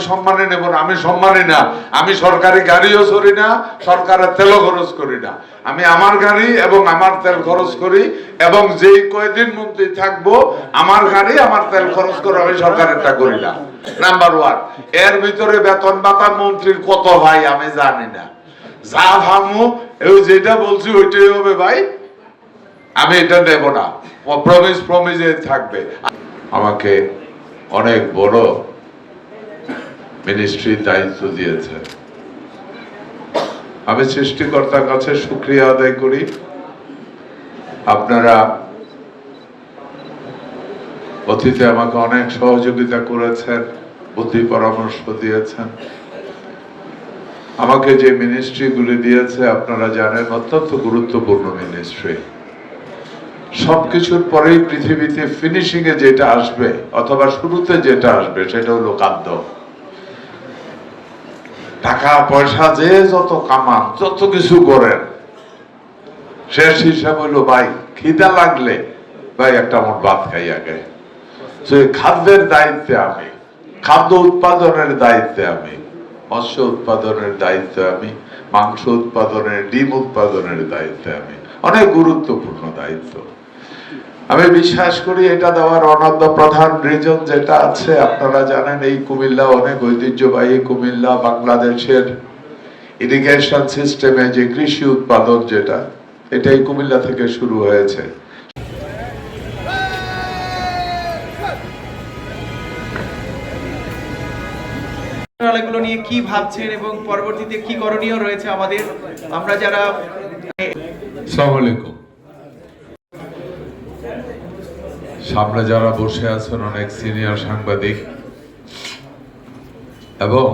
সম্মানে নেব না, আমি সম্মানী না। আমি সরকারি গাড়িও চড়ি না, সরকারের তেলও খরচ করি না। আমি আমার গাড়ি এবং আমার তেল খরচ করি, এবং যেই কয়দিন মন্ত্রী থাকবো আমার গাড়ি আমার তেল খরচ করে আমি সরকারেরটা করি না। Number one. এর ভিতরে বেতন ভাতা মন্ত্রীর কত ভাই আমি জানি না। যা ভাবো যেটা বলছি ওইটাই হবে ভাই, আমি এটা নেব না। প্রমিজে থাকবে। আমাকে অনেক বড় মিনিস্ট্রির দায়িত্ব দিয়েছে। আমি সৃষ্টিকর্তার কাছে শুকরিয়া আদায় করি। আপনারা অতীতে আমাকে অনেক সহযোগিতা করেছেন, বুদ্ধি পরামর্শ দিয়েছেন। আমাকে যে মিনিস্ট্রিগুলি দিয়েছে আপনারা জানেন অত্যন্ত গুরুত্বপূর্ণ মিনিস্ট্রি। সবকিছুর পরেই পৃথিবীতে ফিনিশিং এ যেটা আসবে অথবা শুরুতে যেটা আসবে সেটা হলো খাদ্য। টাকা পয়সা যে যত কামান যত কিছু করেন, শেষ হিসাব হলো ভাই খিদা লাগলে ভাই একটা মোট ভাত খাই আগে। খাদ্যের দায়িত্বে আমি, খাদ্য উৎপাদনের দায়িত্বে আমি, মৎস্য উৎপাদনের দায়িত্বে আমি, মাংস উৎপাদনের, ডিম উৎপাদনের দায়িত্বে আমি। অনেক গুরুত্বপূর্ণ দায়িত্ব। আমি বিশ্বাস করি এটা দেওয়ার অনন্য প্রধান রিজন যেটা আছে, আপনারা জানেন এই কুমিল্লা অনেক ঐতিহ্যবাহী কুমিল্লা, বাংলাদেশের ইরিগেশন সিস্টেমে যে কৃষি উৎপাদন যেটা, এটাই কুমিল্লা থেকে শুরু হয়েছে। এগুলো নিয়ে কি ভাবছেন এবং পরবর্তীতে কি করণীয় রয়েছে আমাদের, আমরা যারা। আসসালামু আলাইকুম। সামনে যারা বসে আছেন অনেক সিনিয়র সাংবাদিক এবং